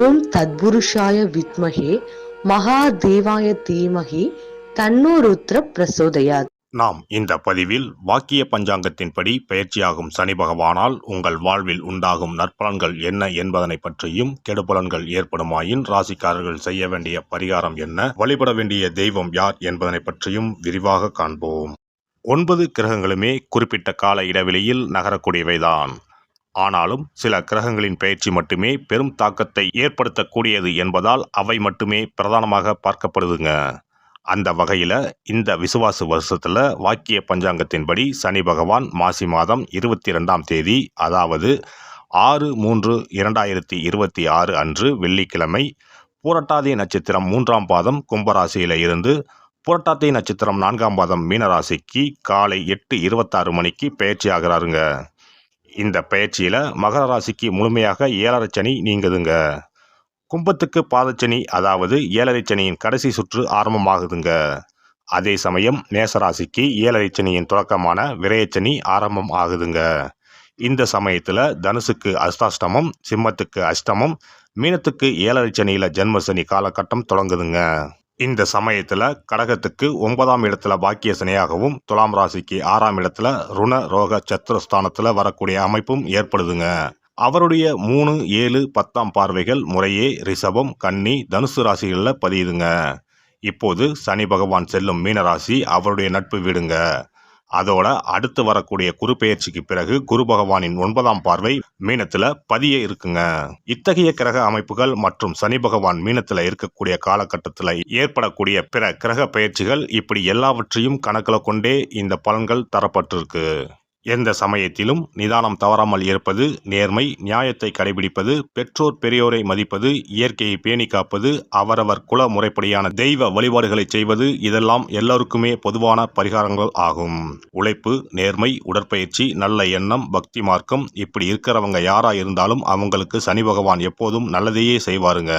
ஓம் தத்புருஷாய வித்மஹே மகாதேவாய தீமஹி தன்னோ ருத்ர பிரசோதயாத். நாம் இந்த பதிவில் வாக்கிய பஞ்சாங்கத்தின்படி பயிற்சியாகும் சனி பகவானால் உங்கள் வாழ்வில் உண்டாகும் நற்பலன்கள் என்ன என்பதனை பற்றியும், கெடுபலன்கள் ஏற்படுமாயின் ராசிக்காரர்கள் செய்ய வேண்டிய பரிகாரம் என்ன, வழிபட வேண்டிய தெய்வம் யார் என்பதனை பற்றியும் விரிவாக காண்போம். 9 கிரகங்களுமே குறிப்பிட்ட கால இடைவெளியில் நகரக்கூடியவைதான். ஆனாலும் சில கிரகங்களின் பயிற்சி மட்டுமே பெரும் தாக்கத்தை ஏற்படுத்தக்கூடியது என்பதால் அவை மட்டுமே பிரதானமாக பார்க்கப்படுதுங்க. அந்த வகையில் இந்த விசுவாச வருஷத்தில் வாக்கிய பஞ்சாங்கத்தின்படி சனி பகவான் மாசி மாதம் 22ஆம் தேதி, அதாவது 6/3/2026 அன்று வெள்ளிக்கிழமை, பூரட்டாதி நட்சத்திரம் 3ஆம் பாதம் கும்பராசியில் இருந்து புரட்டாதி நட்சத்திரம் 4ஆம் பாதம் மீனராசிக்கு காலை 8:26 மணிக்கு பயிற்சி ஆகிறாருங்க. இந்த பயிற்சியில் மகர ராசிக்கு முழுமையாக 7.5 சனி நீங்குதுங்க. கும்பத்துக்கு பாதச்சனி, அதாவது 7.5 சனியின் கடைசி சுற்று ஆரம்பமாகுதுங்க. அதே சமயம் மேசராசிக்கு 7.5 சனியின் தொடக்கமான விரயச்சனி ஆரம்பம் ஆகுதுங்க. இந்த சமயத்தில் தனுசுக்கு அஷ்டாஷ்டமம், சிம்மத்துக்கு அஷ்டமம், மீனத்துக்கு 7.5 சனியில் ஜென்மசனி காலகட்டம் தொடங்குதுங்க. இந்த சமயத்தில் கடகத்துக்கு 9ஆம் இடத்துல பாக்கிய சனியாகவும், துலாம் ராசிக்கு 6ஆம் இடத்துல ருண ரோக சத்துருஸ்தானத்தில் வரக்கூடிய அமைப்பும் ஏற்படுதுங்க. அவருடைய 3, 7, 10ஆம் பார்வைகள் முறையே ரிஷபம், கன்னி, தனுசு ராசிகளில் பதியுதுங்க. இப்போது சனி பகவான் செல்லும் மீனராசி அவருடைய நட்பு வீடுங்க. அதோட அடுத்து வரக்கூடிய குரு பெயர்ச்சிக்கு பிறகு குரு பகவானின் 9ஆம் பார்வை மீனத்துல பதிய இருக்குங்க. இத்தகைய கிரக அமைப்புகள் மற்றும் சனி பகவான் மீனத்துல இருக்கக்கூடிய காலகட்டத்தில் ஏற்படக்கூடிய பிற கிரக பயிற்சிகள் இப்படி எல்லாவற்றையும் கணக்கில் கொண்டே இந்த பலன்கள் தரப்பட்டிருக்கு. எந்த சமயத்திலும் நிதானம் தவறாமல் இருப்பது, நேர்மை, நியாயத்தை கடைபிடிப்பது, பெற்றோர் பெரியோரை மதிப்பது, இயற்கையை பேணி காப்பது, அவரவர் குல முறைப்படியான தெய்வ வழிபாடுகளை செய்வது, இதெல்லாம் எல்லோருக்குமே பொதுவான பரிகாரங்கள் ஆகும். உழைப்பு, நேர்மை, உடற்பயிற்சி, நல்ல எண்ணம், பக்தி மார்க்கம், இப்படி இருக்கிறவங்க யாரா இருந்தாலும் அவங்களுக்கு சனி பகவான் எப்போதும் நல்லதையே செய்வாருங்க.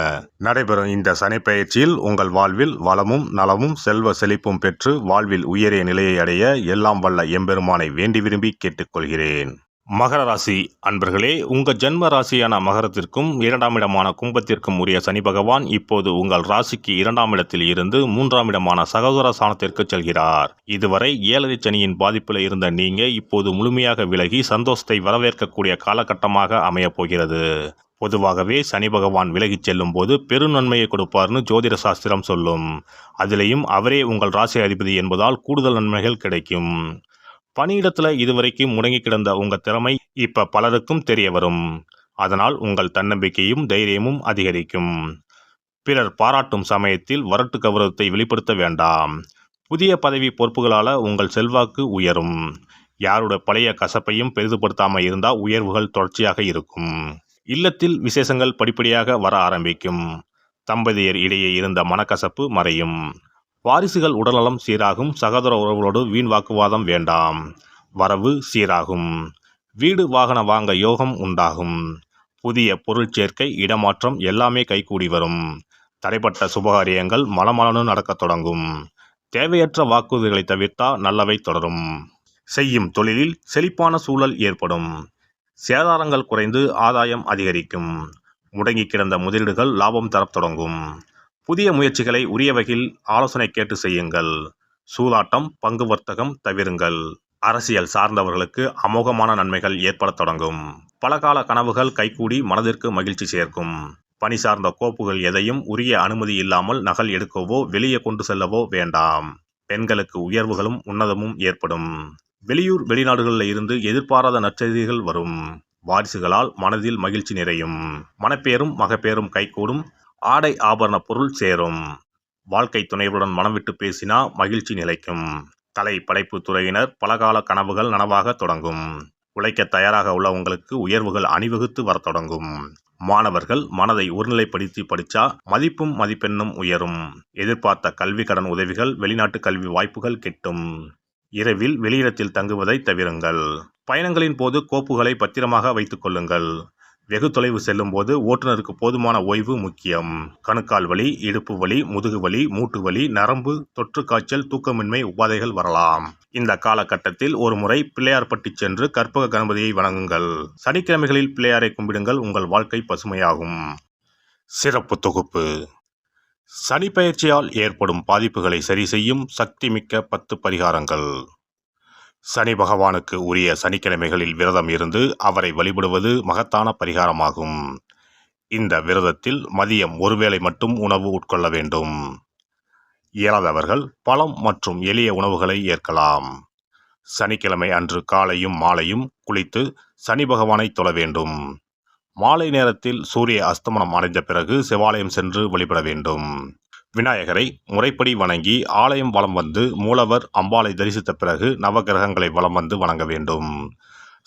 நடைபெறும் இந்த சனி பயிற்சியில் உங்கள் வாழ்வில் வளமும் நலமும் செல்வ செழிப்பும் பெற்று வாழ்வில் உயரிய நிலையை அடைய எல்லாம் வல்ல எம்பெருமானை வேண்டி விரும்பி கேட்டுக்கொள்கிறேன். மகர ராசி அன்பர்களே, உங்க ஜென்ம ராசியான மகரத்திற்கும் 2ஆம் இடமான கும்பத்திற்கும் உரிய சனி பகவான் இப்போது உங்கள் ராசிக்கு 2ஆம் இடத்தில் இருந்து 3ஆம் இடமான சகோதர ஸ்தானத்திற்கு செல்கிறார். இதுவரை 7.5 சனியின் பாதிப்பில் இருந்த நீங்க இப்போது முழுமையாக விலகி சந்தோஷத்தை வரவேற்கக்கூடிய காலகட்டமாக அமையப் போகிறது. பொதுவாகவே சனி பகவான் விலகிச் செல்லும் போது பெருநன்மையை கொடுப்பார்னு ஜோதிட சாஸ்திரம் சொல்லும். அதிலேயும் அவரே உங்கள் ராசி அதிபதி என்பதால் கூடுதல் நன்மைகள் கிடைக்கும். பணியிடத்துல இதுவரைக்கும் முடங்கி கிடந்த உங்க திறமை இப்ப பலருக்கும் தெரிய வரும். அதனால் உங்கள் தன்னம்பிக்கையும் தைரியமும் அதிகரிக்கும். பிறர் பாராட்டும் சமயத்தில் வரட்டு கௌரவத்தை வெளிப்படுத்த வேண்டாம். புதிய பதவி பொறுப்புகளால உங்கள் செல்வாக்கு உயரும். யாருடைய பழைய கசப்பையும் பெரிதுபடுத்தாம இருந்தா உயர்வுகள் தொடர்ச்சியாக இருக்கும். இல்லத்தில் விசேஷங்கள் படிப்படியாக வர ஆரம்பிக்கும். தம்பதியர் இடையே இருந்த மனக்கசப்பு மறையும். வாரிசுகள் உடல்நலம் சீராகும். சகோதர உறவுகளோடு வீண் வாக்குவாதம் வேண்டாம். வரவு சீராகும். வீடு வாகன வாங்க யோகம் உண்டாகும். புதிய பொருள் சேர்க்கை, இடமாற்றம் எல்லாமே கைகூடி வரும். தடைப்பட்ட சுபகாரியங்கள் மலமலனு நடக்கத் தொடங்கும். தேவையற்ற வாக்குறுதிகளை தவிர்த்தா நல்லவை தொடரும். செய்யும் தொழிலில் செழிப்பான சூழல் ஏற்படும். சேதாரங்கள் குறைந்து ஆதாயம் அதிகரிக்கும். முடங்கி கிடந்த முதலீடுகள் லாபம் தரத் தொடங்கும். புதிய முயற்சிகளை உரிய வகையில் ஆலோசனை கேட்டு செய்யுங்கள். சூதாட்டம், பங்கு வர்த்தகம் தவிருங்கள். அரசியல் சார்ந்தவர்களுக்கு அமோகமான நன்மைகள் ஏற்பட தொடங்கும். பலகால கனவுகள் கைகூடி மனதிற்கு மகிழ்ச்சி சேர்க்கும். பணி சார்ந்த கோப்புகள் எதையும் உரிய அனுமதி இல்லாமல் நகல் எடுக்கவோ வெளியே கொண்டு செல்லவோ வேண்டாம். பெண்களுக்கு உயர்வுகளும் உன்னதமும் ஏற்படும். வெளியூர் வெளிநாடுகளில் இருந்து எதிர்பாராத நற்செய்திகள் வரும். வாரிசுகளால் மனதில் மகிழ்ச்சி நிறையும். மனப்பேரும் மகப்பேரும் கைகூடும். ஆடை ஆபரண பொருள் சேரும். வாழ்க்கை துணைவுடன் மனம் விட்டு பேசினா மகிழ்ச்சி நிலைக்கும். கலை படைப்பு துறையினர் பலகால கனவுகள் நனவாக தொடங்கும். உழைக்க தயாராக உள்ள உங்களுக்கு உயர்வுகள் அணிவகுத்து வர தொடங்கும். மாணவர்கள் மனதை ஒருநிலைப்படுத்தி படித்தா மதிப்பும் மதிப்பெண்ணும் உயரும். எதிர்பார்த்த கல்வி கடன் உதவிகள், வெளிநாட்டு கல்வி வாய்ப்புகள் கிட்டும். இரவில் வெளியிடத்தில் தங்குவதை தவிருங்கள். பயணங்களின் போது கோப்புகளை பத்திரமாக வைத்துக் கொள்ளுங்கள். வெகு தொலைவு செல்லும் போது ஓட்டுநருக்கு போதுமான ஓய்வு முக்கியம். கணுக்கால் வலி, இடுப்பு வலி, முதுகு வலி, மூட்டு வலி, நரம்பு தொற்று, காய்ச்சல், தூக்கமின்மை உபாதைகள் வரலாம். இந்த காலகட்டத்தில் ஒரு முறை பிள்ளையார்பட்டி சென்று கற்பக கணபதியை வணங்குங்கள். சனிக்கிழமைகளில் பிள்ளையாரை கும்பிடுங்கள். உங்கள் வாழ்க்கை பசுமையாகும். சிறப்பு தொகுப்பு. சனி பெயர்ச்சியால் ஏற்படும் பாதிப்புகளை சரி செய்யும் சக்திமிக்க 10 பரிகாரங்கள். சனி பகவானுக்கு உரிய சனிக்கிழமைகளில் விரதம் இருந்து அவரை வழிபடுவது மகத்தான பரிகாரமாகும். இந்த விரதத்தில் மதியம் ஒருவேளை மட்டும் உணவு உட்கொள்ள வேண்டும். இயலாதவர்கள் பழம் மற்றும் எளிய உணவுகளை ஏற்கலாம். சனிக்கிழமை அன்று காலையும் மாலையும் குளித்து சனி பகவானை தொழ வேண்டும். மாலை நேரத்தில் சூரிய அஸ்தமனம் அடைந்த பிறகு சிவாலயம் சென்று வழிபட வேண்டும். விநாயகரை முறைப்படி வணங்கி ஆலயம் வலம் வந்து மூலவர் அம்பாளை தரிசித்த பிறகு நவகிரகங்களை வலம் வந்து வணங்க வேண்டும்.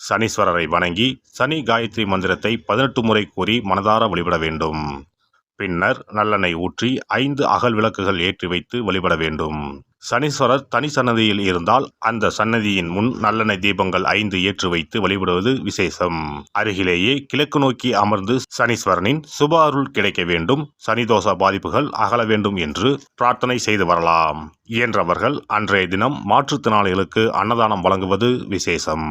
சனீஸ்வரரை வணங்கி சனி காயத்ரி மந்திரத்தை 18 முறை கூறி மனதார வழிபட வேண்டும். பின்னர் நல்லெண்ணெய் ஊற்றி 5 அகல் விளக்குகள் ஏற்றி வைத்து வழிபட வேண்டும். சனீஸ்வரர் தனி சன்னதியில் இருந்தால் அந்த சன்னதியின் முன் நல்லெண்ணெய் தீபங்கள் 5 ஏற்றி வைத்து வழிபடுவது விசேஷம். அருகிலேயே கிழக்கு நோக்கி அமர்ந்து சனீஸ்வரனின் சுப அருள் கிடைக்க வேண்டும், சனிதோஷ பாதிப்புகள் அகல வேண்டும் என்று பிரார்த்தனை செய்து வரலாம். இயன்றவர்கள் அன்றைய தினம் மாற்றுத்திறனாளிகளுக்கு அன்னதானம் வழங்குவது விசேஷம்.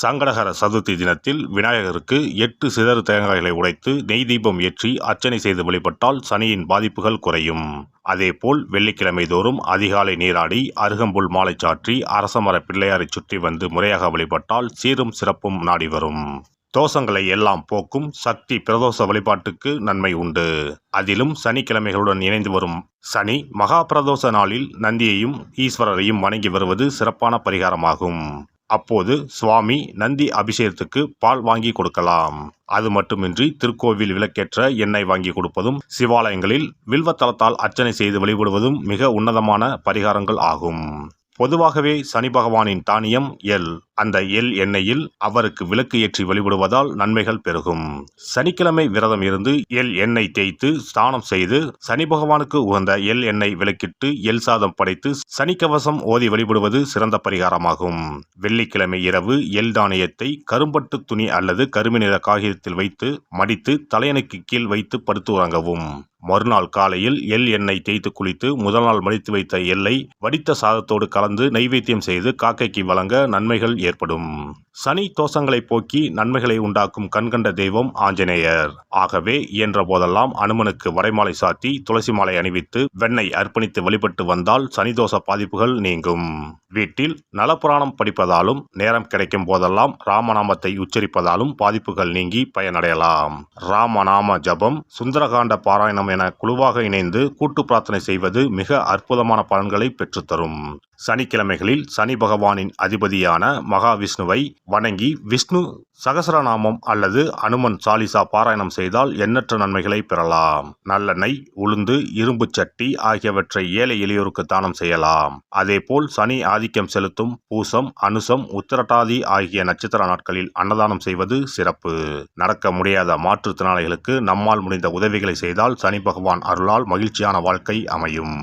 சங்கடகர சதுர்த்தி தினத்தில் விநாயகருக்கு 8 சிதறு தேங்காய்களை உடைத்து நெய் தீபம் ஏற்றி அர்ச்சனை செய்து வழிபட்டால் சனியின் பாதிப்புகள் குறையும். அதேபோல் வெள்ளிக்கிழமை தோறும் அதிகாலை நீராடி அருகம்புல் மாலை சாற்றி அரசமர பிள்ளையாரை சுற்றி வந்து முறையாக வழிபட்டால் சீரும் சிறப்பும் நாடி வரும். தோஷங்களை எல்லாம் போக்கும் சக்தி பிரதோஷ வழிபாட்டுக்கு நன்மை உண்டு. அதிலும் சனிக்கிழமைகளுடன் இணைந்து வரும் சனி மகா பிரதோஷ நாளில் நந்தியையும் ஈஸ்வரரையும் வணங்கி வருவது சிறப்பான பரிகாரமாகும். அப்போது சுவாமி நந்தி அபிஷேகத்துக்கு பால் வாங்கி கொடுக்கலாம். அது மட்டுமின்றி திருக்கோவில் விளக்கேற்ற எண்ணெய் வாங்கி கொடுப்பதும் சிவாலயங்களில் வில்வத்தலத்தால் அர்ச்சனை செய்து வழிபடுவதும் மிக உன்னதமான பரிகாரங்கள் ஆகும். பொதுவாகவே சனி பகவானின் தானியம் எள். அந்த எள் எண்ணெயில் அவருக்கு விளக்கு ஏற்றி வழிபடுவதால் நன்மைகள் பெருகும். சனிக்கிழமை விரதம் இருந்து எள் எண்ணெய் தேய்த்து ஸ்நானம் செய்து சனி பகவானுக்கு உகந்த எள் எண்ணெய் விளக்கிட்டு எள் சாதம் படைத்து சனிக்கவசம் ஓதி வழிபடுவது சிறந்த பரிகாரமாகும். வெள்ளிக்கிழமை இரவு எள் தானியத்தை கரும்பட்டு துணி அல்லது கருமை நிற காகிதத்தில் வைத்து மடித்து தலையணைக்கு கீழ் வைத்து படுத்து உறங்கவும். மறுநாள் காலையில் எள் எண்ணெய் தேய்த்து குளித்து முதல் நாள் மடித்து வைத்த எள்ளை வடித்த சாதத்தோடு கலந்து நைவேத்தியம் செய்து காக்கைக்கு வழங்க நன்மைகள் ஏற்படும். சனி தோஷங்களை போக்கி நன்மைகளை உண்டாக்கும் கண்கண்ட தெய்வம் ஆஞ்சநேயர். ஆகவே இயன்ற போதெல்லாம் அனுமனுக்கு வடைமாலை சாத்தி துளசி மாலை அணிவித்து வெண்ணெய் அர்ப்பணித்து வழிபட்டு வந்தால் சனிதோஷ பாதிப்புகள் நீங்கும். வீட்டில் நலப்புராணம் படிப்பதாலும் நேரம் கிடைக்கும் போதெல்லாம் ராமநாமத்தை உச்சரிப்பதாலும் பாதிப்புகள் நீங்கி பயனடையலாம். ராமநாம ஜபம், சுந்தரகாண்ட பாராயணம் என குழுவாக இணைந்து கூட்டு பிரார்த்தனை செய்வது மிக அற்புதமான பலன்களை பெற்றுத்தரும். சனிக்கிழமைகளில் சனி பகவானின் அதிபதியான மகாவிஷ்ணுவை வணங்கி விஷ்ணு சகசரநாமம் அல்லது அனுமன் சாலிசா பாராயணம் செய்தால் எண்ணற்ற நன்மைகளை பெறலாம். நல்லெண்ணெய், உளுந்து, இரும்பு சட்டி ஆகியவற்றை ஏழை எளியோருக்கு தானம் செய்யலாம். அதேபோல் சனி ஆதிக்கம் செலுத்தும் பூசம், அனுசம், உத்திரட்டாதி ஆகிய நட்சத்திர நாட்களில் அன்னதானம் செய்வது சிறப்பு. நடக்க முடியாத மாற்றுத்திறனாளிகளுக்கு நம்மால் முடிந்த உதவிகளை செய்தால் சனி பகவான் அருளால் மகிழ்ச்சியான வாழ்க்கை அமையும்.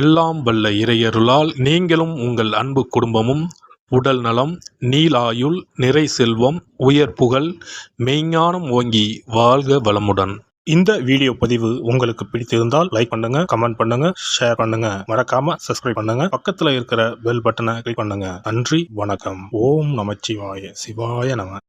எல்லாம் வல்ல இறையருளால் நீங்களும் உங்கள் அன்பு குடும்பமும் உடல் நலம், நீலாயுள், நிறை செல்வம், உயர் புகழ், மெய்ஞானம் ஓங்கி வாழ்க வளமுடன். இந்த வீடியோ பதிவு உங்களுக்கு பிடித்திருந்தால் லைக் பண்ணுங்க, கமெண்ட் பண்ணுங்க, ஷேர் பண்ணுங்க, மறக்காம சப்ஸ்கிரைப் பண்ணுங்க, பக்கத்துல இருக்கிற பெல் பட்டனை கிளிக் பண்ணுங்க. நன்றி, வணக்கம். ஓம் நமச்சிவாய. சிவாய நம.